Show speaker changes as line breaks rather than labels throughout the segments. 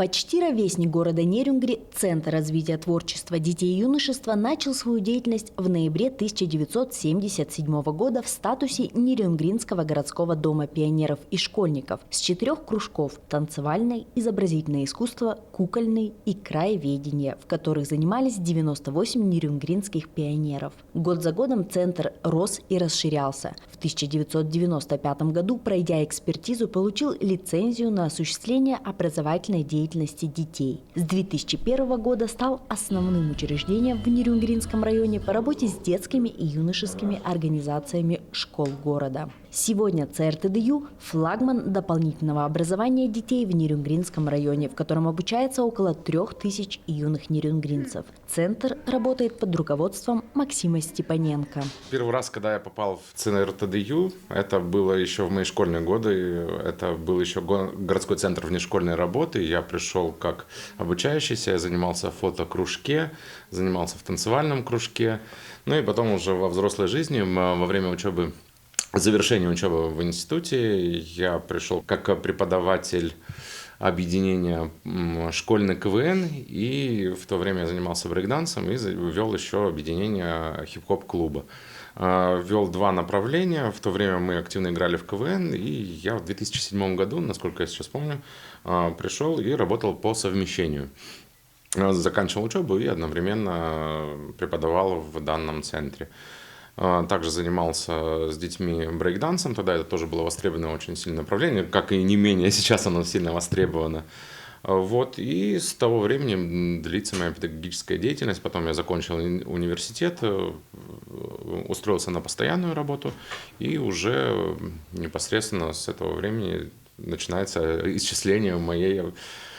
Почти ровесник города Нерюнгри, Центр развития творчества детей и юношества, начал свою деятельность в ноябре 1977 года в статусе Нерюнгринского городского дома пионеров и школьников с 4 кружков – танцевальное, изобразительное искусство, кукольный и краеведение, в которых занимались 98 нерюнгринских пионеров. Год за годом центр рос и расширялся. В 1995 году, пройдя экспертизу, получил лицензию на осуществление образовательной деятельности детей. С 2001 года стал основным учреждением в Нерюнгринском районе по работе с детскими и юношескими организациями школ города. Сегодня ЦРТДЮ – флагман дополнительного образования детей в Нерюнгринском районе, в котором обучается около 3000 юных нерюнгринцев. Центр работает под руководством Максима Степаненко.
Первый раз, когда я попал в ЦРТДЮ, это было еще в мои школьные годы, это был еще городской центр внешкольной работы. Я пришел как обучающийся, я занимался в фотокружке, занимался в танцевальном кружке. Ну и потом уже во взрослой жизни, во время учебы, завершения учебы в институте, я пришел как преподаватель объединения школьный КВН, и в то время я занимался брейкдансом и вел еще объединение хип-хоп-клуба. Вел 2 направления, в то время мы активно играли в КВН, и я в 2007 году, насколько я сейчас помню, пришел и работал по совмещению. Заканчивал учебу и одновременно преподавал в данном центре. Также занимался с детьми брейкдансом, тогда это тоже было востребованное очень сильное направление, как и не менее сейчас оно сильно востребовано. Вот, и с того времени длится моя педагогическая деятельность. Потом я закончил университет, устроился на постоянную работу, и уже непосредственно с этого времени начинается исчисление моей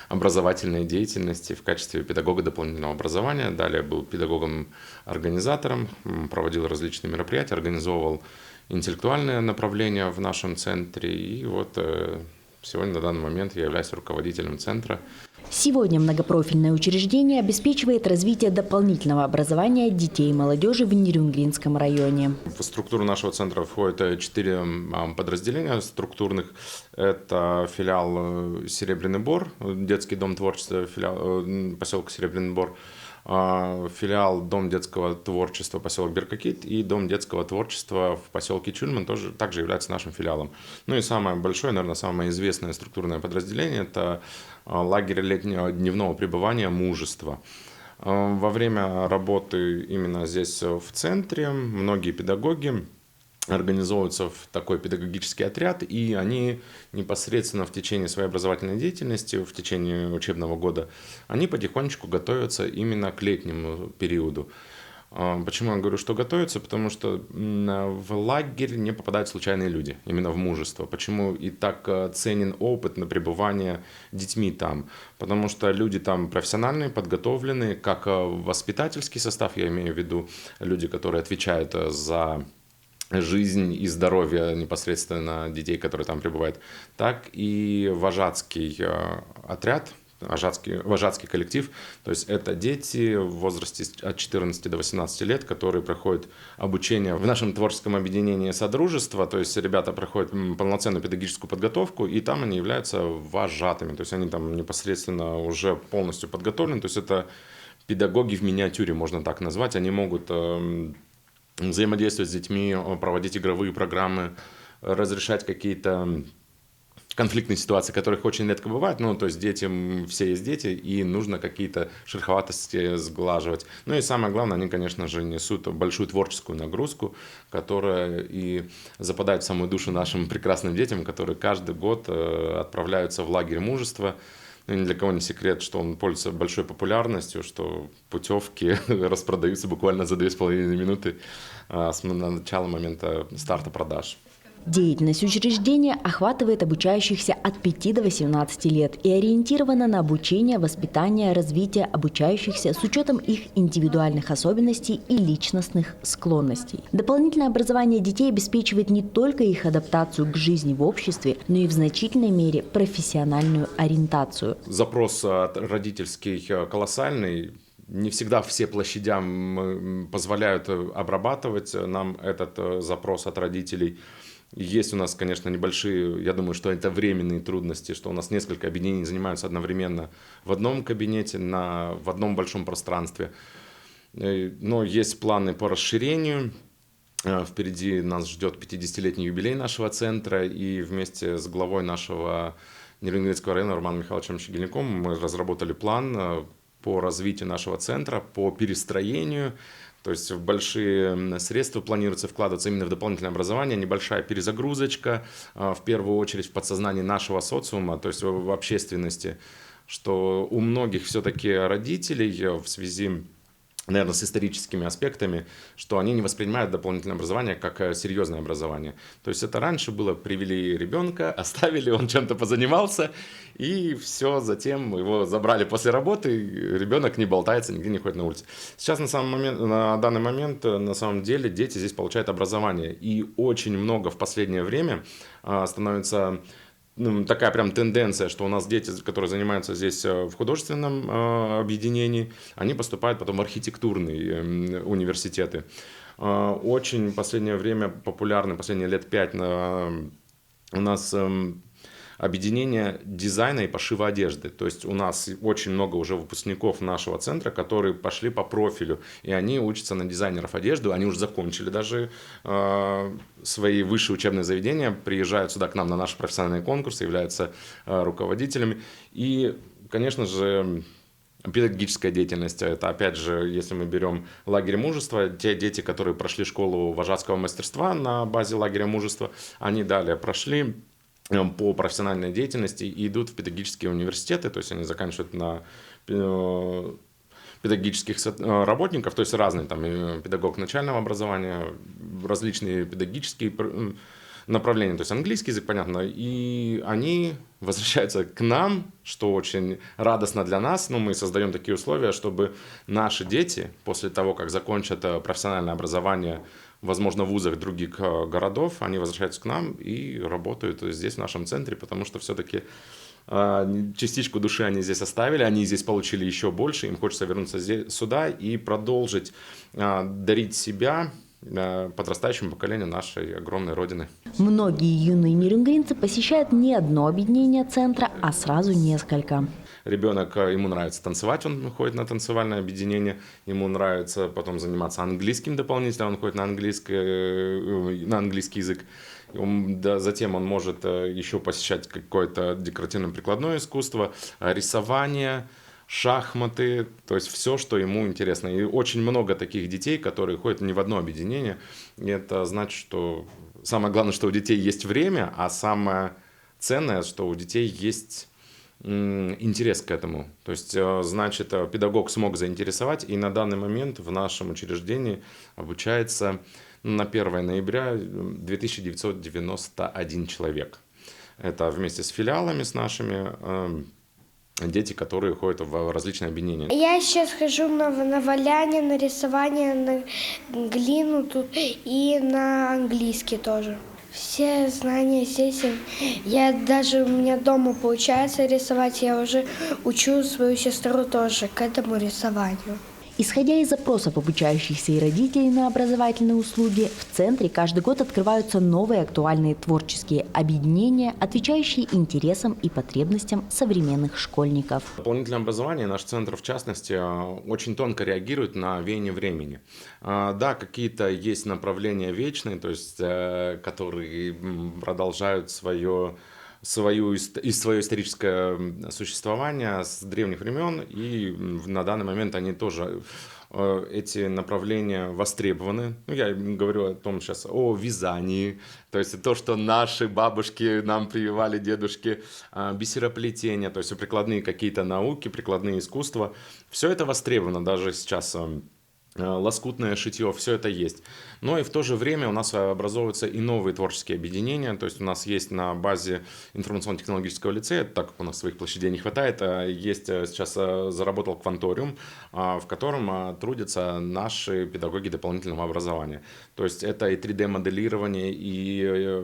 образовательной деятельности в качестве педагога дополнительного образования. Далее был педагогом-организатором, проводил различные мероприятия, организовывал интеллектуальные направления в нашем центре. И вот сегодня на данный момент я являюсь руководителем центра.
Сегодня многопрофильное учреждение обеспечивает развитие дополнительного образования детей и молодежи в Нерюнгринском районе.
В структуру нашего центра входит 4 подразделения структурных. Это филиал «Серебряный Бор», детский дом творчества, поселок Серебряный Бор, филиал Дом детского творчества, поселок Беркакит, и Дом детского творчества в поселке Чульман также является нашим филиалом. Ну и самое большое, наверное, самое известное структурное подразделение – это лагерь летнего дневного пребывания «Мужество». Во время работы именно здесь в центре многие педагоги организовываются в такой педагогический отряд, и они непосредственно в течение своей образовательной деятельности, в течение учебного года, они потихонечку готовятся именно к летнему периоду. Почему я говорю, что готовятся? Потому что в лагерь не попадают случайные люди, именно в «Мужество». Почему и так ценен опыт на пребывание детьми там? Потому что люди там профессиональные, подготовленные, как воспитательский состав, я имею в виду люди, которые отвечают за жизнь и здоровье непосредственно детей, которые там пребывают, так и вожатский отряд, вожатский коллектив. То есть это дети в возрасте от 14 до 18 лет, которые проходят обучение в нашем творческом объединении «Содружество». То есть ребята проходят полноценную педагогическую подготовку, и там они являются вожатыми. То есть они там непосредственно уже полностью подготовлены. То есть это педагоги в миниатюре, можно так назвать. Они могут взаимодействовать с детьми, проводить игровые программы, разрешать какие-то конфликтные ситуации, которых очень редко бывает. Ну, то есть дети, все есть дети, и нужно какие-то шероховатости сглаживать. Ну и самое главное, они, конечно же, несут большую творческую нагрузку, которая и западает в самую душу нашим прекрасным детям, которые каждый год отправляются в лагерь «Мужество». Ну, ни для кого не секрет, что он пользуется большой популярностью, что путевки распродаются буквально за 2,5 минуты с начала момента старта продаж.
Деятельность учреждения охватывает обучающихся от 5 до 18 лет и ориентирована на обучение, воспитание, развитие обучающихся с учетом их индивидуальных особенностей и личностных склонностей. Дополнительное образование детей обеспечивает не только их адаптацию к жизни в обществе, но и в значительной мере профессиональную ориентацию.
Запрос родительский колоссальный. Не всегда все площадям позволяют обрабатывать нам этот запрос от родителей. Есть у нас, конечно, небольшие, я думаю, что это временные трудности, что у нас несколько объединений занимаются одновременно в одном кабинете, в одном большом пространстве. Но есть планы по расширению. Впереди нас ждет 50-летний юбилей нашего центра, и вместе с главой нашего Нерюнгринского района Романом Михайловичем Щегельником мы разработали план по развитию нашего центра, по перестроению. То есть большие средства планируется вкладываться именно в дополнительное образование, небольшая перезагрузочка, в первую очередь в подсознании нашего социума, то есть в общественности, что у многих все-таки родителей в связи, наверное, с историческими аспектами, что они не воспринимают дополнительное образование как серьезное образование. То есть это раньше было, привели ребенка, оставили, он чем-то позанимался, и все, затем его забрали после работы, ребенок не болтается, нигде не ходит на улице. Сейчас на данный момент, на самом деле, дети здесь получают образование, и очень много в последнее время становится такая прям тенденция, что у нас дети, которые занимаются здесь в художественном объединении, они поступают потом в архитектурные университеты. Очень в последнее время популярны, последние лет 5 у нас объединение дизайна и пошива одежды. То есть у нас очень много уже выпускников нашего центра, которые пошли по профилю, и они учатся на дизайнеров одежды, они уже закончили даже свои высшие учебные заведения, приезжают сюда к нам на наши профессиональные конкурсы, являются руководителями. И, конечно же, педагогическая деятельность, это опять же, если мы берем лагерь мужества, те дети, которые прошли школу вожатского мастерства на базе лагеря мужества, они далее прошли по профессиональной деятельности и идут в педагогические университеты, то есть они заканчивают на педагогических работников, то есть разные, там, педагог начального образования, различные педагогические направления, то есть английский язык, понятно, и они возвращаются к нам, что очень радостно для нас, но мы создаем такие условия, чтобы наши дети после того, как закончат профессиональное образование, возможно, в вузах других городов, они возвращаются к нам и работают здесь, в нашем центре, потому что все-таки частичку души они здесь оставили, они здесь получили еще больше, им хочется вернуться сюда и продолжить дарить себя подрастающему поколению нашей огромной родины.
Многие юные нерюнгринцы посещают не одно объединение центра, а сразу несколько.
Ребенок, ему нравится танцевать, он ходит на танцевальное объединение, ему нравится потом заниматься английским дополнительно, он ходит на английский язык. Затем он может еще посещать какое-то декоративно-прикладное искусство, рисование, шахматы, то есть все, что ему интересно. И очень много таких детей, которые ходят не в одно объединение. И это значит, что самое главное, что у детей есть время, а самое ценное, что у детей есть интерес к этому. То есть, значит, педагог смог заинтересовать, и на данный момент в нашем учреждении обучается на 1 ноября 2991 человек. Это вместе с филиалами, с нашими, дети, которые ходят в различные объединения.
Я сейчас хожу на валяние, на рисование, на глину тут и на английский тоже. Все знания здесь. У меня дома получается рисовать, я уже учу свою сестру тоже к этому рисованию.
Исходя из запросов обучающихся и родителей на образовательные услуги, в центре каждый год открываются новые актуальные творческие объединения, отвечающие интересам и потребностям современных школьников.
Дополнительное образование, наш центр в частности, очень тонко реагирует на веяние времени. Да, какие-то есть направления вечные, то есть которые продолжают свое историческое существование с древних времен, и на данный момент они тоже, эти направления востребованы. Я говорю о том сейчас, о вязании, то есть то, что наши бабушки нам прививали, дедушки, бисероплетение, то есть прикладные какие-то науки, прикладные искусства. Все это востребовано даже сейчас. Лоскутное шитье, все это есть. Но и в то же время у нас образовываются и новые творческие объединения. То есть у нас есть на базе информационно-технологического лицея, так как у нас своих площадей не хватает, есть сейчас заработал кванториум, в котором трудятся наши педагоги дополнительного образования. То есть это и 3D-моделирование, и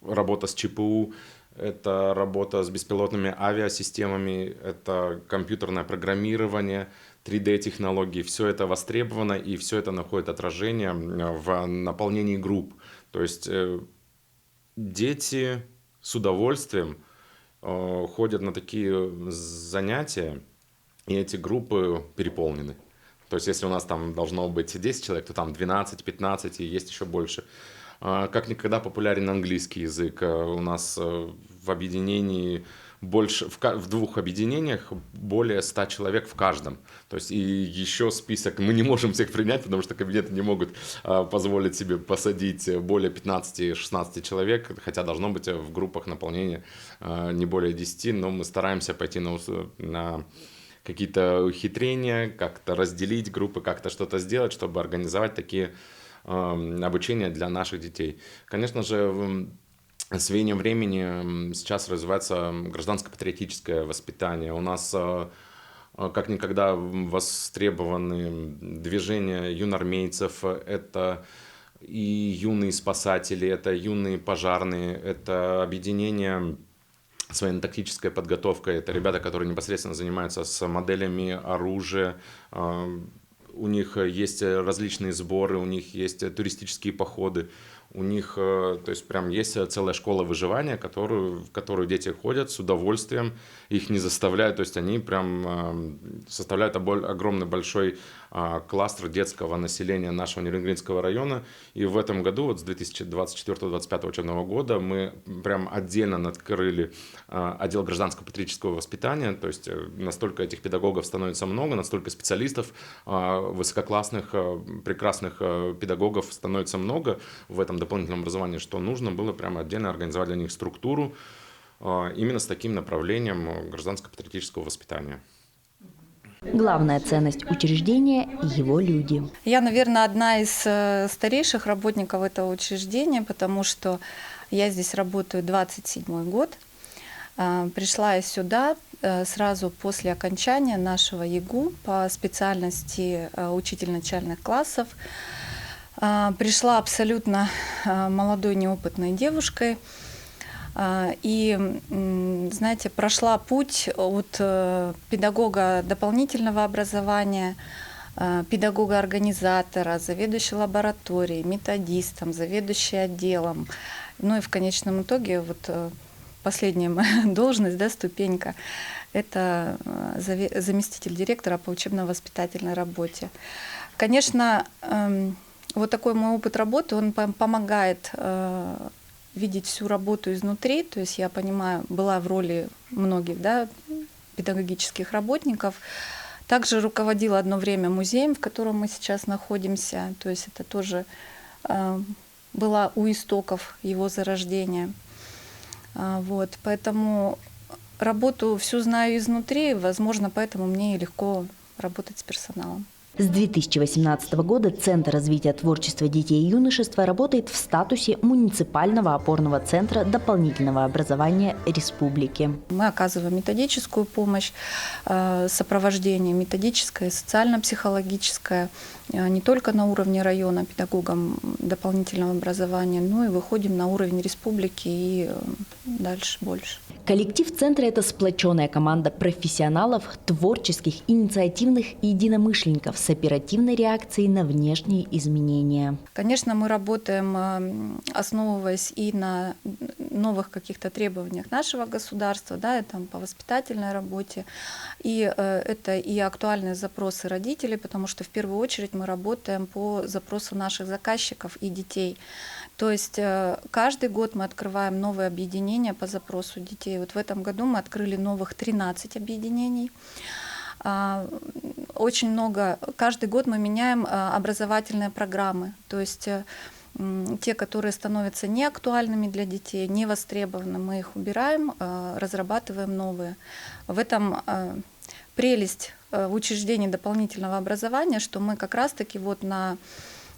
работа с ЧПУ, это работа с беспилотными авиасистемами, это компьютерное программирование, 3D-технологии, все это востребовано, и все это находит отражение в наполнении групп. То есть дети с удовольствием ходят на такие занятия, и эти группы переполнены. То есть если у нас там должно быть 10 человек, то там 12, 15 и есть еще больше. Как никогда популярен английский язык. У нас в объединении больше, в двух объединениях более 100 человек в каждом. То есть и еще список мы не можем всех принять, потому что кабинеты не могут позволить себе посадить более 15-16 человек, хотя должно быть в группах наполнение не более 10, но мы стараемся пойти на какие-то ухитрения, как-то разделить группы, как-то что-то сделать, чтобы организовать такие обучения для наших детей. Конечно же, с веянием времени сейчас развивается гражданско-патриотическое воспитание. У нас как никогда востребованы движения юноармейцев, это и юные спасатели, это юные пожарные, это объединение с военно-тактической подготовкой, это ребята, которые непосредственно занимаются с моделями оружия. У них есть различные сборы, у них есть туристические походы, у них, то есть прям есть целая школа выживания, в которую дети ходят с удовольствием, их не заставляют, то есть они прям составляют огромный большой кластер детского населения нашего Нерюнгринского района. И в этом году, вот с 2024-2025 учебного года, мы прям отдельно открыли отдел гражданско-патриотического воспитания, то есть настолько этих педагогов становится много, настолько специалистов, высококлассных, прекрасных педагогов становится много в этом дополнительном образовании, что нужно было прямо отдельно организовать для них структуру именно с таким направлением гражданско-патриотического воспитания.
Главная ценность учреждения – его люди.
Я, наверное, одна из старейших работников этого учреждения, потому что я здесь работаю 27-й год. Пришла я сюда сразу после окончания нашего ЕГУ по специальности учитель начальных классов. Пришла абсолютно молодой, неопытной девушкой. И, знаете, прошла путь от педагога дополнительного образования, педагога-организатора, заведующей лабораторией, методистом, заведующей отделом. Ну и в конечном итоге вот последняя моя должность, да, ступенька, это заместитель директора по учебно-воспитательной работе. Конечно, вот такой мой опыт работы, он помогает видеть всю работу изнутри, то есть я понимаю, была в роли многих, да, педагогических работников. Также руководила одно время музеем, в котором мы сейчас находимся, то есть это тоже была у истоков его зарождения. Вот, поэтому работу всю знаю изнутри, возможно, поэтому мне и легко работать с персоналом.
С 2018 года Центр развития творчества детей и юношества работает в статусе муниципального опорного центра дополнительного образования республики.
Мы оказываем методическую помощь, сопровождение методическое, социально-психологическое, не только на уровне района педагогам дополнительного образования, но и выходим на уровень республики и дальше больше.
Коллектив Центра – это сплоченная команда профессионалов, творческих, инициативных и единомышленников с оперативной реакцией на внешние изменения.
Конечно, мы работаем, основываясь и на новых каких-то требованиях нашего государства, да, там, по воспитательной работе. И это и актуальные запросы родителей, потому что в первую очередь мы работаем по запросу наших заказчиков и детей. То есть каждый год мы открываем новые объединения по запросу детей. Вот в этом году мы открыли новых 13 объединений. Очень много, каждый год мы меняем образовательные программы. То есть те, которые становятся неактуальными для детей, не востребованы, мы их убираем, разрабатываем новые. В этом прелесть учреждений дополнительного образования, что мы как раз-таки вот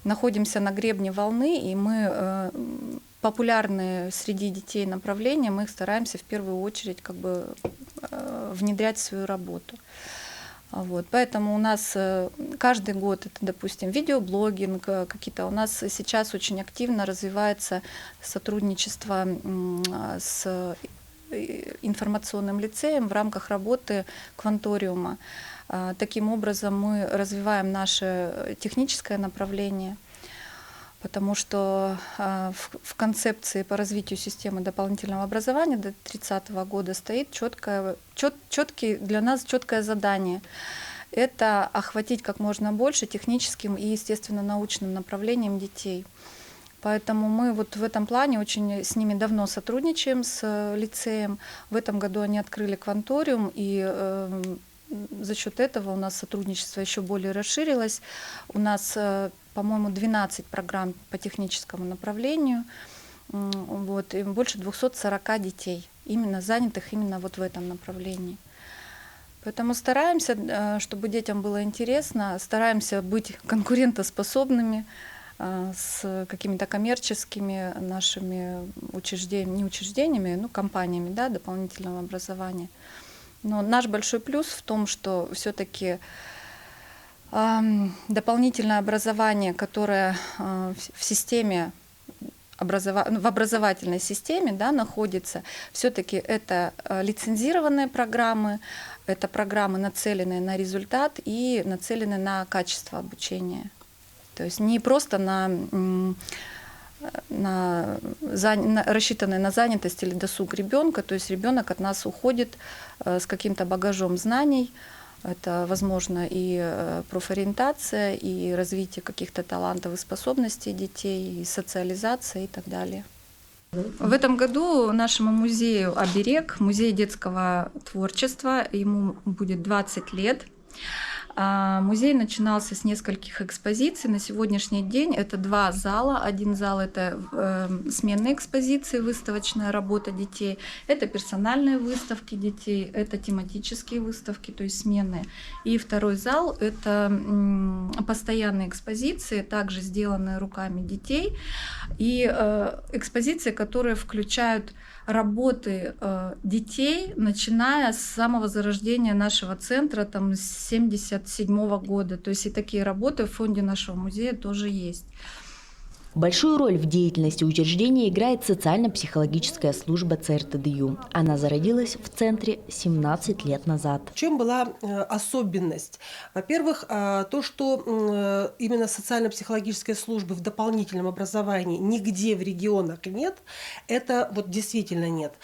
находимся на гребне волны, и мы популярные среди детей направления, мы их стараемся в первую очередь как бы внедрять в свою работу. Вот. Поэтому у нас каждый год это, допустим, видеоблогинг, какие-то у нас сейчас очень активно развивается сотрудничество с информационным лицеем в рамках работы кванториума. Таким образом мы развиваем наше техническое направление. потому что в концепции по развитию системы дополнительного образования до 2030 года стоит для нас четкое задание. Это охватить как можно больше техническим и, естественно, научным направлением детей. Поэтому мы вот в этом плане очень с ними давно сотрудничаем, с лицеем. В этом году они открыли кванториум, и за счет этого у нас сотрудничество еще более расширилось. У нас, по-моему, 12 программ по техническому направлению, вот, и больше 240 детей, именно занятых именно вот в этом направлении. Поэтому стараемся, чтобы детям было интересно, стараемся быть конкурентоспособными с какими-то коммерческими нашими учреждениями, компаниями, да, дополнительного образования. Но наш большой плюс в том, что все-таки дополнительное образование, которое в системе, в образовательной системе, да, находится, все-таки это лицензированные программы, это программы, нацеленные на результат и нацеленные на качество обучения. То есть не просто рассчитанные на занятость или досуг ребенка, то есть ребенок от нас уходит с каким-то багажом знаний. Это, возможно, и профориентация, и развитие каких-то талантов и способностей детей, и социализация и так далее. В этом году нашему музею «Оберег», музей детского творчества, ему будет 20 лет. Музей начинался с нескольких экспозиций. На сегодняшний день это 2 зала. Один зал — это сменные экспозиции, выставочная работа детей. Это персональные выставки детей, это тематические выставки, то есть сменные. И второй зал — это постоянные экспозиции, также сделанные руками детей. И экспозиции, которые включают работы детей, начиная с самого зарождения нашего центра, там, с 1977 года. То есть и такие работы в фонде нашего музея тоже есть.
Большую роль в деятельности учреждения играет социально-психологическая служба ЦРТДЮ. Она зародилась в центре 17 лет назад.
В чем была особенность? Во-первых, то, что именно социально-психологической службы в дополнительном образовании нигде в регионах нет, это вот действительно нет.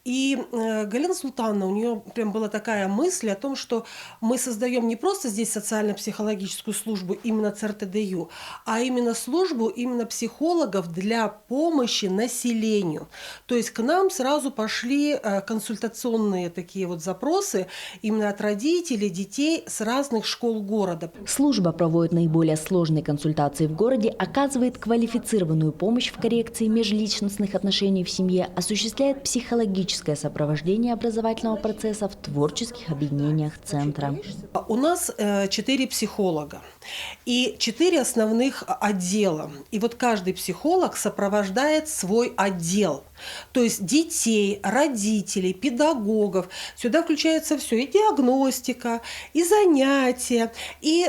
И Галина Султановна, у нее прям была такая мысль о том, что мы создаем не просто здесь социально-психологическую службу именно ЦРТДЮ, а именно службу именно психологов для помощи населению. То есть к нам сразу пошли консультационные такие вот запросы именно от родителей, детей с разных школ города.
Служба проводит наиболее сложные консультации в городе, оказывает квалифицированную помощь в коррекции межличностных отношений в семье, осуществляет психологическое сопровождение образовательного процесса в творческих объединениях центра.
У нас 4 психолога и 4 основных отдела. И вот каждый психолог сопровождает свой отдел. То есть детей, родителей, педагогов. Сюда включается все: и диагностика, и занятия, и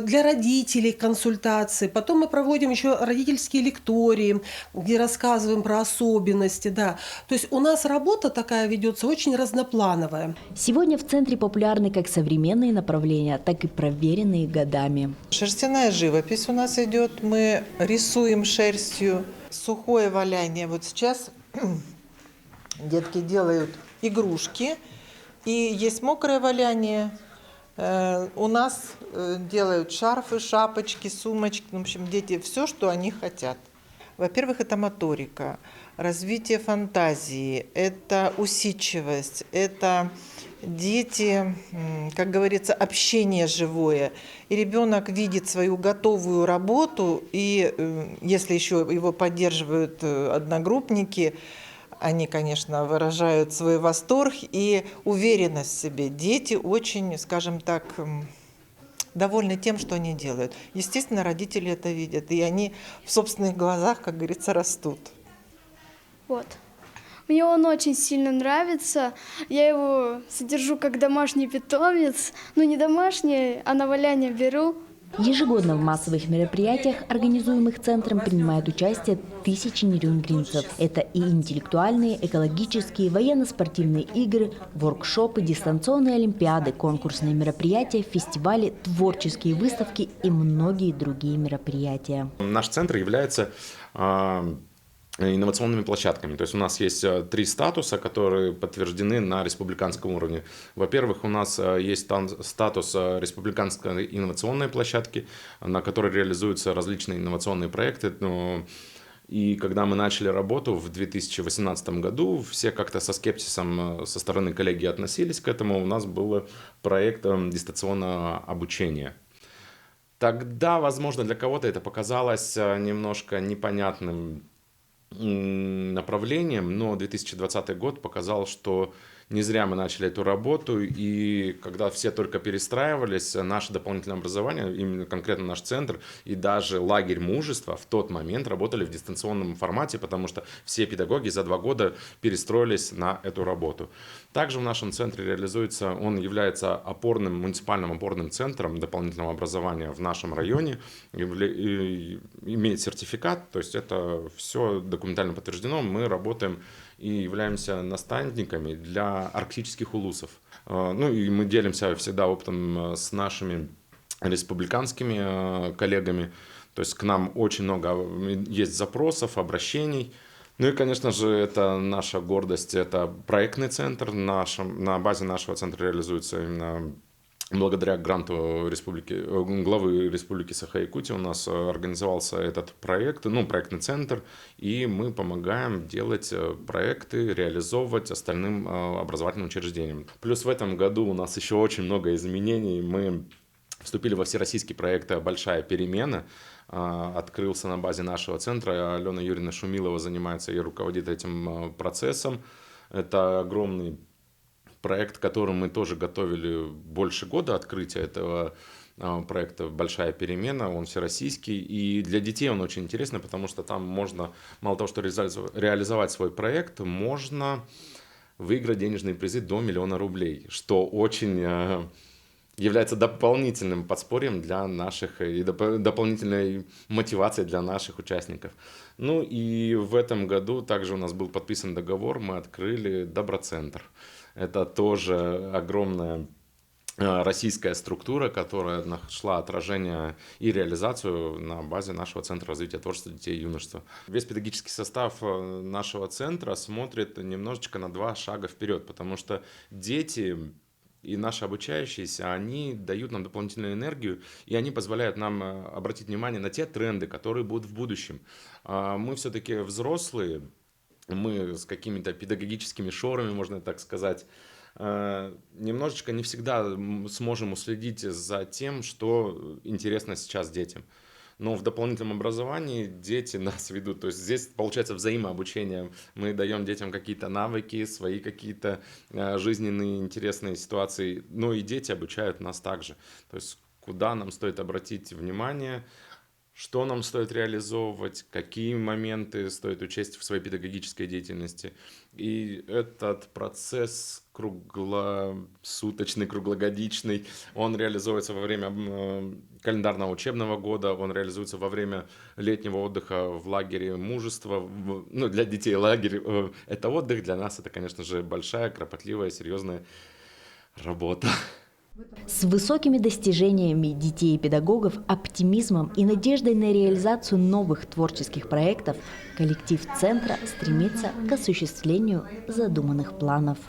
для родителей консультации. Потом мы проводим еще родительские лектории, где рассказываем про особенности. Да. То есть у нас работа такая ведется очень разноплановая.
Сегодня в центре популярны как современные направления, так и проверенные годами.
Шерстяная живопись у нас идет. Мы рисуем шерстью. Сухое валяние. Вот сейчас детки делают игрушки. И есть мокрое валяние. У нас делают шарфы, шапочки, сумочки. В общем, дети все, что они хотят. Во-первых, это моторика, развитие фантазии, это усидчивость, это дети, как говорится, общение живое. И ребенок видит свою готовую работу, и если еще его поддерживают одногруппники, они, конечно, выражают свой восторг и уверенность в себе. Дети очень, скажем так, довольны тем, что они делают. Естественно, родители это видят, и они в собственных глазах, как говорится, растут.
Вот. Мне он очень сильно нравится. Я его содержу как домашний питомец. Ну, не домашний, а на валяние беру.
Ежегодно в массовых мероприятиях, организуемых центром, принимают участие тысячи нерюнгринцев. Это и интеллектуальные, экологические, военно-спортивные игры, воркшопы, дистанционные олимпиады, конкурсные мероприятия, фестивали, творческие выставки и многие другие мероприятия.
Наш центр является инновационными площадками. То есть у нас есть 3 статуса, которые подтверждены на республиканском уровне. Во-первых, у нас есть статус республиканской инновационной площадки, на которой реализуются различные инновационные проекты. И когда мы начали работу в 2018 году, все как-то со скепсисом со стороны коллегии относились к этому. У нас был проект дистанционного обучения. Тогда, возможно, для кого-то это показалось немножко непонятным направлением, но 2020 год показал, что не зря мы начали эту работу, и когда все только перестраивались, наше дополнительное образование, именно конкретно наш центр и даже лагерь мужества в тот момент работали в дистанционном формате, потому что все педагоги за 2 года перестроились на эту работу. Также в нашем центре реализуется, он является муниципальным опорным центром дополнительного образования в нашем районе, имеет сертификат, то есть это все документально подтверждено, мы работаем и являемся наставниками для арктических улусов. Ну и мы делимся всегда опытом с нашими республиканскими коллегами. То есть к нам очень много есть запросов, обращений. Ну и, конечно же, это наша гордость, это проектный центр. На базе нашего центра реализуется именно благодаря гранту главы Республики Саха-Якутия у нас организовался этот проект, проектный центр, и мы помогаем делать проекты, реализовывать остальным образовательным учреждениям. Плюс в этом году у нас еще очень много изменений. Мы вступили во всероссийский проект «Большая перемена», открылся на базе нашего центра. Алена Юрьевна Шумилова занимается и руководит этим процессом. Это огромный проект, который мы тоже готовили больше года, открытия этого проекта «Большая перемена», он всероссийский, и для детей он очень интересный, потому что там можно, мало того, что реализовать свой проект, можно выиграть денежные призы до 1 000 000 рублей, что очень является дополнительным подспорьем для наших и дополнительной мотивацией для наших участников. Ну и в этом году также у нас был подписан договор, мы открыли Доброцентр. Это тоже огромная российская структура, которая нашла отражение и реализацию на базе нашего Центра развития творчества детей и юношества. Весь педагогический состав нашего центра смотрит немножечко на 2 шага вперед, потому что дети и наши обучающиеся, они дают нам дополнительную энергию, и они позволяют нам обратить внимание на те тренды, которые будут в будущем. Мы все-таки взрослые, мы с какими-то педагогическими шорами, можно так сказать, немножечко не всегда сможем уследить за тем, что интересно сейчас детям. Но в дополнительном образовании дети нас ведут. То есть здесь получается взаимообучение. Мы даем детям какие-то навыки, свои какие-то жизненные интересные ситуации. Но и дети обучают нас также. То есть куда нам стоит обратить внимание, что нам стоит реализовывать, какие моменты стоит учесть в своей педагогической деятельности. И этот процесс круглосуточный, круглогодичный, он реализуется во время календарного учебного года, он реализуется во время летнего отдыха в лагере мужества. Для детей лагерь – это отдых, для нас это, конечно же, большая, кропотливая, серьезная работа.
С высокими достижениями детей и педагогов, оптимизмом и надеждой на реализацию новых творческих проектов коллектив Центра стремится к осуществлению задуманных планов.